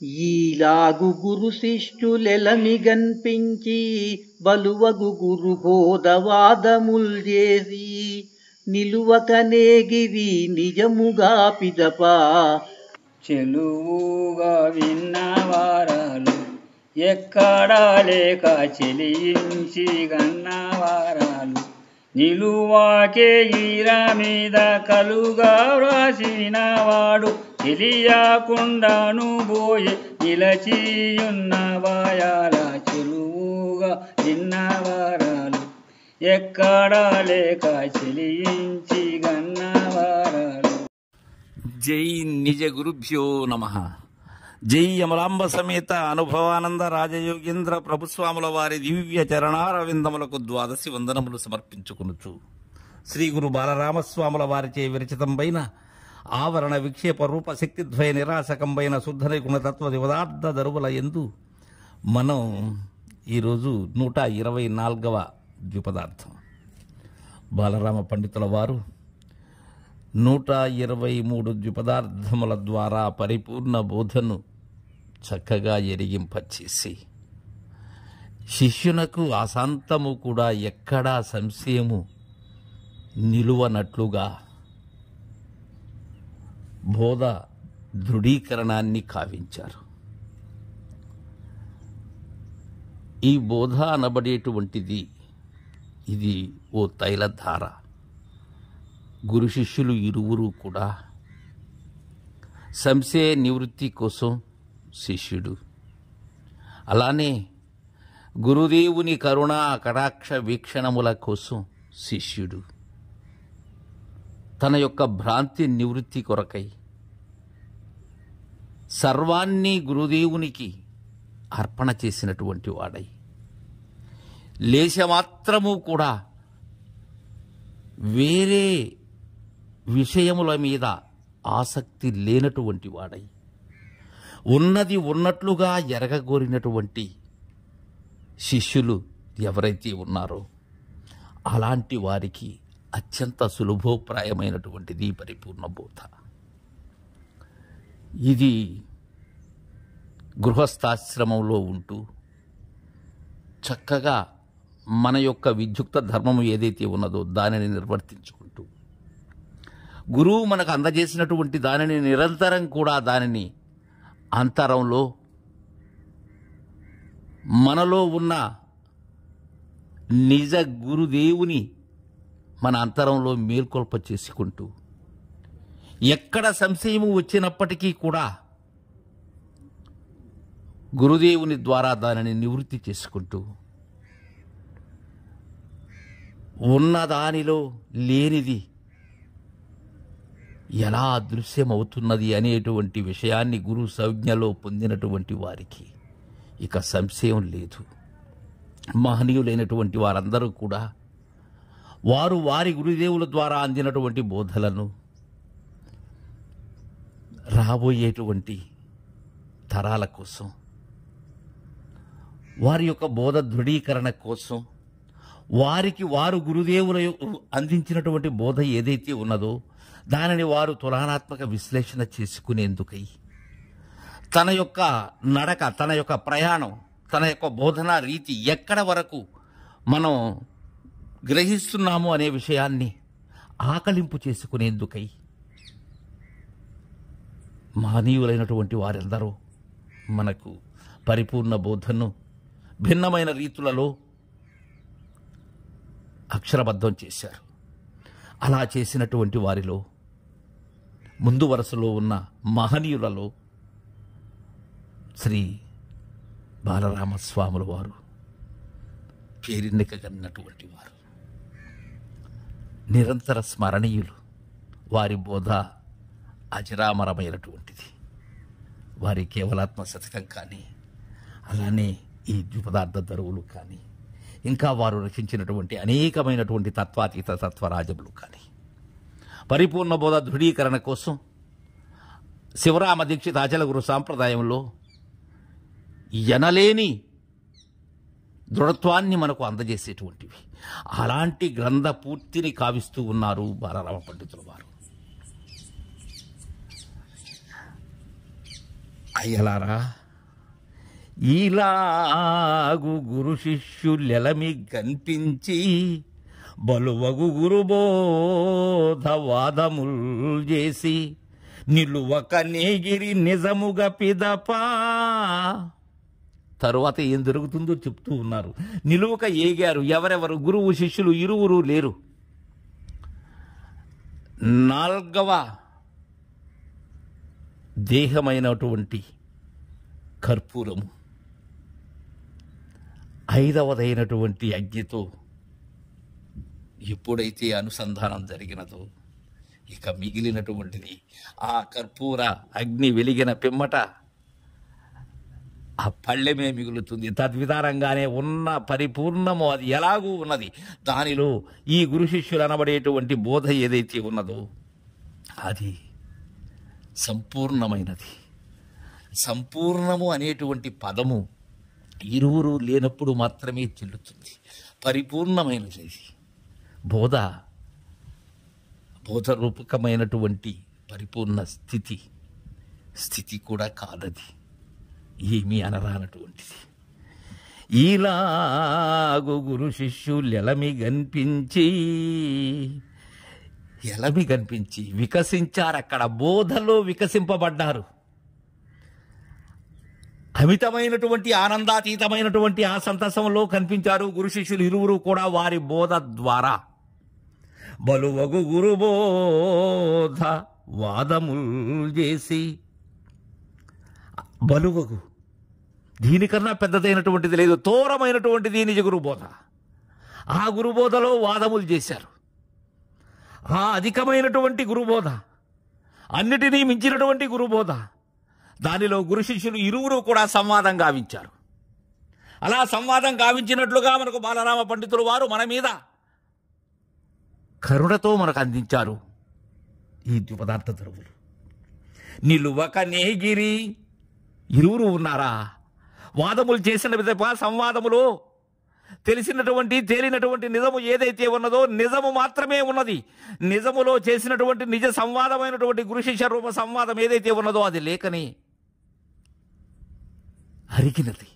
ఈలాగు గురు శిష్యులెలమిగన్పించి బలువగు గురు బోధవాదముల్ చేసి నిలువకనేగిరి నిజముగా పిదప చెలువుగా విన్నవారాలు ఎక్కడా లేక చెలించి గన్నవారాలు నిలువాకే ఈర మీద కలుగా వ్రాసినవాడు తెలియకుండాను పోయి నిలచియున్న వాయాల చెలువుగా విన్నవారాలు ఎక్కడా లేక చెలించి గన్నవారాలు. జై నిజ గురుభ్యో నమః. జై అమలాంబ సమేత అనుభవానంద రాజయోగేంద్ర ప్రభుస్వాముల వారి దివ్య చరణారవిందములకు ద్వాదశి వందనములు సమర్పించుకొనుచు శ్రీ గురు బాలరామస్వాముల వారిచే విరచితంపైన ఆవరణ విక్షేప రూప శక్తిద్వయ నిరాశకంపైన శుద్ధ గుణతత్వ పదార్థ దరువుల యందు మనం ఈరోజు 124వ ద్విపదార్థం బాలరామ పండితుల వారు 123 ద్విపదార్థముల ద్వారా పరిపూర్ణ బోధను చక్కగా ఎరిగింపచేసి శిష్యునకు ఆశాంతము కూడా ఎక్కడా సంశయము నిలువనట్లుగా బోధ దృఢీకరణాన్ని కావించారు. ఈ బోధ అనబడేటువంటిది ఇది ఓ తైలధార. గురు శిష్యులు ఇరువురు కూడా సంశయ నివృత్తి కోసం శిష్యుడు, అలానే గురుదేవుని కరుణా కటాక్ష వీక్షణముల కోసం శిష్యుడు తన యొక్క భ్రాంతి నివృత్తి కొరకై సర్వాన్ని గురుదేవునికి అర్పణ చేసినటువంటి వాడై లేశమాత్రము కూడా వేరే విషయముల మీద ఆసక్తి లేనటువంటి వాడై ఉన్నది ఉన్నట్లుగా ఎరగగోరినటువంటి శిష్యులు ఎవరైతే ఉన్నారో అలాంటి వారికి అత్యంత సులభోప్రాయమైనటువంటిది పరిపూర్ణ బోధ. ఇది గృహస్థాశ్రమంలో ఉంటూ చక్కగా మన యొక్క విద్యుక్త ధర్మము ఏదైతే ఉన్నదో దానిని నిర్వర్తించుకుంటూ గురువు మనకు అందజేసినటువంటి దానిని నిరంతరం కూడా దానిని అంతరంలో మనలో ఉన్న నిజ గురుదేవుని మన అంతరంలో మేల్కొల్ప చేసుకుంటూ ఎక్కడ సంశయము వచ్చినప్పటికీ కూడా గురుదేవుని ద్వారా దానిని నివృత్తి చేసుకుంటూ ఉన్నదానిలో లేనిది ఎలా అదృశ్యమవుతున్నది అనేటువంటి విషయాన్ని గురు సంజ్ఞలో పొందినటువంటి వారికి ఇక సంశయం లేదు. మహనీయులైనటువంటి వారందరూ కూడా వారు వారి గురుదేవుల ద్వారా అందినటువంటి బోధలను రాబోయేటువంటి తరాల కోసం వారి యొక్క బోధ దృఢీకరణ కోసం వారికి వారు గురుదేవుల అందించినటువంటి బోధ ఏదైతే ఉన్నదో దానిని వారు తులనాత్మక విశ్లేషణ చేసుకునేందుకై తన యొక్క నడక, తన యొక్క ప్రయాణం, తన యొక్క బోధనా రీతి ఎక్కడ వరకు మనం గ్రహిస్తున్నాము అనే విషయాన్ని ఆకలింపు చేసుకునేందుకై మహనీయులైనటువంటి వారందరూ మనకు పరిపూర్ణ బోధను భిన్నమైన రీతులలో అక్షరబద్ధం చేశారు. అలా చేసినటువంటి వారిలో ముందు వరుసలో ఉన్న మహనీయులలో శ్రీ బాలరామస్వాముల వారు పేరెన్నికగన్నటువంటి వారు, నిరంతర స్మరణీయులు. వారి బోధ అజరామరమైనటువంటిది. వారి కేవలాత్మ శతకం కానీ అలానే ఈ ద్విపదార్థ దరువులు కానీ ఇంకా వారు రచించినటువంటి అనేకమైనటువంటి తత్వాతీత తత్వరాజములు కానీ పరిపూర్ణ బోధ దృఢీకరణ కోసం శివరామ దీక్షిత అచల గురు సాంప్రదాయంలో ఎనలేని దృఢత్వాన్ని మనకు అందజేసేటువంటివి అలాంటి గ్రంథ పూర్తిని కావిస్తూ ఉన్నారు బాలరామ పండితుల వారు. అయ్యలారా, ఈలాగు గురు శిష్యులెలమి కనిపించి బలువగు గురుబోధవాదముల్ చేసి నిలువక నేగిరి నిజముగా పిదపా. తరువాత ఏం జరుగుతుందో చెప్తూ ఉన్నారు. నిలువక ఏగారు. ఎవరెవరు? గురువు శిష్యులు ఇరువురు లేరు. నాల్గవ దేహమైనటువంటి కర్పూరము, ఐదవదైనటువంటి అగ్నితో ఎప్పుడైతే అనుసంధానం జరిగినదో ఇక మిగిలినటువంటిది ఆ కర్పూర అగ్ని వెలిగిన పిమ్మట ఆ పళ్ళెమే మిగులుతుంది. తద్విధానంగానే ఉన్న పరిపూర్ణము అది ఎలాగూ ఉన్నది. దానిలో ఈ గురు శిష్యులు అనబడేటువంటి బోధ ఏదైతే ఉన్నదో అది సంపూర్ణమైనది. సంపూర్ణము అనేటువంటి పదము ఇరువురు లేనప్పుడు మాత్రమే చెల్లుతుంది. పరిపూర్ణమైనది బోధ, బోధరూపకమైనటువంటి పరిపూర్ణ స్థితి కూడా కాదది, ఏమీ అనరానటువంటిది. ఈలాగు గురు శిష్యులు ఎలమి కనిపించి వికసించారు. అక్కడ బోధలో వికసింపబడ్డారు. అమితమైనటువంటి ఆనందాతీతమైనటువంటి ఆ సంతసంలో కనిపించారు గురు శిష్యులు ఇరువురు కూడా. వారి బోధ ద్వారా బలువగు గురుబోధ వాదముల్ చేసి, బలువగు దీనికన్నా పెద్దదైనటువంటిది లేదు, తోరమైనటువంటిది నిజ గురుబోధ. ఆ గురుబోధలో వాదములు చేశారు. ఆ అధికమైనటువంటి గురుబోధ, అన్నిటినీ మించినటువంటి గురుబోధ, దానిలో గురు శిష్యులు ఇరువురు కూడా సంవాదం గావించారు. అలా సంవాదం గావించినట్లుగా మనకు బాలరామ పండితులు వారు మన మీద కరుణతో మనకు అందించారు ఈ పదార్థ ద్రవులు. నిలువక నేగిరి ఇరువురు ఉన్నారా? వాదములు చేసిన విధంగా సంవాదములో తేలినటువంటి నిజము ఏదైతే ఉన్నదో నిజము మాత్రమే ఉన్నది. నిజములో చేసినటువంటి నిజ సంవాదమైనటువంటి గురు శిష్య రూప సంవాదం ఏదైతే ఉన్నదో అది లేకనే అరిగినది,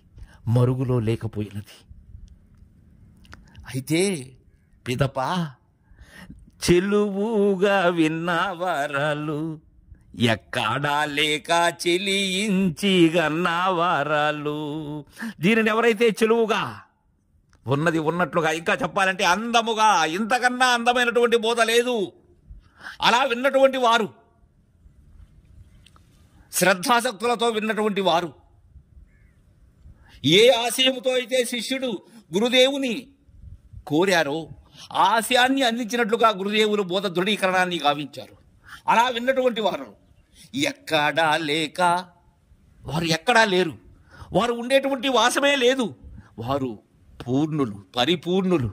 మరుగులో లేకపోయినది. అయితే పిదప చెలువుగా విన్నవరాలు ఎక్కడా లేక చెలియించి గన్నవరాలు. దీనిని ఎవరైతే చెలువుగా ఉన్నది ఉన్నట్లుగా, ఇంకా చెప్పాలంటే అందముగా, ఇంతకన్నా అందమైనటువంటి బోధ లేదు, అలా విన్నటువంటి వారు, శ్రద్ధాసక్తులతో విన్నటువంటి వారు, ఏ ఆశయముతో అయితే శిష్యుడు గురుదేవుని కోరారో ఆ ఆశయాన్ని అందించినట్లుగా గురుదేవులు బోధ దృఢీకరణాన్ని గావించారు. అలా విన్నటువంటి వారు ఎక్కడా లేక, వారు ఎక్కడా లేరు, వారు ఉండేటువంటి వాసమే లేదు, వారు పూర్ణులు, పరిపూర్ణులు.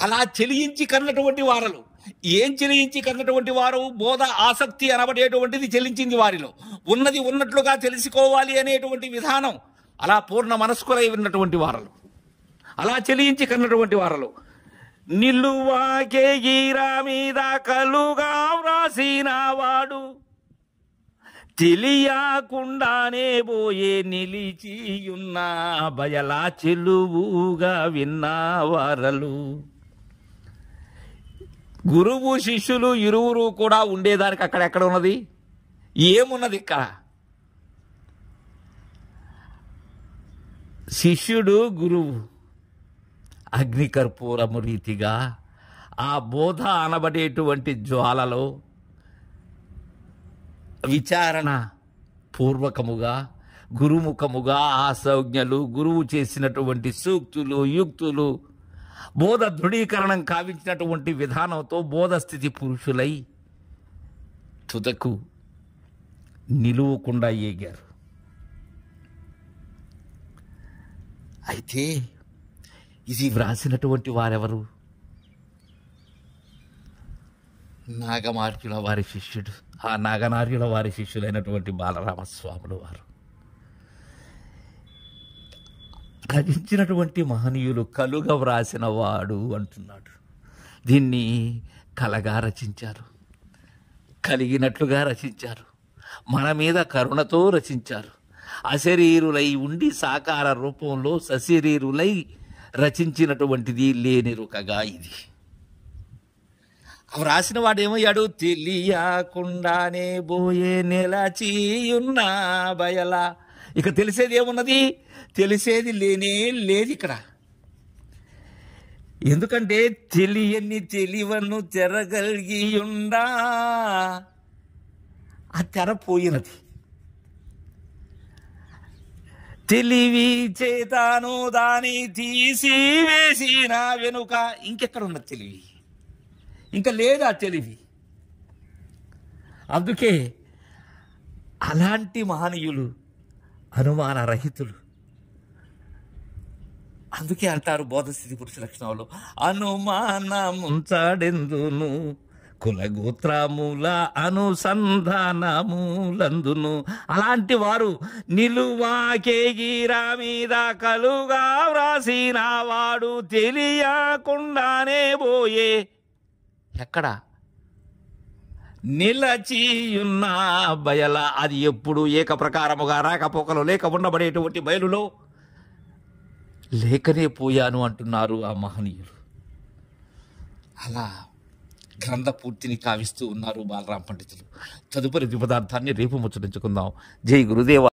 అలా చెలియించి కన్నటువంటి వారలు, ఏం చెలియించి కన్నటువంటి వారు? బోధ ఆసక్తి అనబడేటువంటిది చెలించింది వారిలో. ఉన్నది ఉన్నట్లుగా తెలుసుకోవాలి అనేటువంటి విధానం అలా పూర్ణ మనస్కులై ఉన్నటువంటి వారలు, అలా చెలియించి కన్నటువంటి వారలు. నిలువాకే గీరా మీద కలుగా వ్రాసిన వాడు తెలియకుండానే పోయే నిలిచియున్న బయలా చెలువుగా విన్నవారలు. గురువు శిష్యులు ఇరువురు కూడా ఉండేదానికి అక్కడెక్కడ ఉన్నది? ఏమున్నది ఇక్కడ? శిష్యుడు గురువు అగ్నికర్పూరము రీతిగా ఆ బోధ అనబడేటువంటి జ్వాలలో విచారణ పూర్వకముగా, గురుముఖముగా ఆ సంజ్ఞలు, గురువు చేసినటువంటి సూక్తులు, యుక్తులు, బోధ దృఢీకరణం కావించినటువంటి విధానంతో బోధస్థితి పురుషులై తుదకు నిలువకుండా ఏగారు. అయితే ఇది వ్రాసినటువంటి వారెవరు? నాగమార్యుల వారి శిష్యుడు, ఆ నాగనార్యుల వారి శిష్యులైనటువంటి బాలరామస్వాములు వారు. రచించినటువంటి మహనీయులు కలుగా వ్రాసిన వాడు అంటున్నాడు. దీన్ని కలగా రచించారు, కలిగినట్లుగా రచించారు. మన మీద కరుణతో రచించారు. అశరీరులై ఉండి సాకార రూపంలో సశరీరులై రచించినటువంటిది లేనిరుకగా ఇది. రాసిన వాడేమయ్యాడు? తెలియకుండానే బోయే నిలచియున్న బయల. ఇక తెలిసేది ఏమున్నది? తెలిసేది లేనే లేదు ఇక్కడ. ఎందుకంటే తెలియని తెలివను తెరగలిగియుండా ఆ తెర పోయినది. తెలివి చేతాను దాని తీసివేసిన వెనుక ఇంకెక్కడ ఉన్నది తెలివి? ఇంకా లేదా తెలివి? అందుకే అలాంటి మహనీయులు అనుమాన రహితులు. అందుకే అంటారు బోధస్థితి పురుష లక్షణంలో, అనుమానముంచడెందును కులగోత్రముల అనుసంధానములందును. అలాంటి వారు నిలువాకేగిరా మీద కలుగా వ్రాసిన వాడు తెలియకుండానే పోయే ఎక్కడ నిలచియున్న బయల. అది ఎప్పుడు ఏకప్రకారముగా రాకపోకలు లేక ఉండబడేటువంటి బయలులో లేకనే పోయాను అంటున్నారు ఆ మహనీయులు. అలా గ్రంథ పూర్తిని కావిస్తూ ఉన్నారు బాలరాం పండితులు. తదుపరి ద్విపదార్థాన్ని రేపు ముచ్చటించుకుందాం. జై గురుదేవ.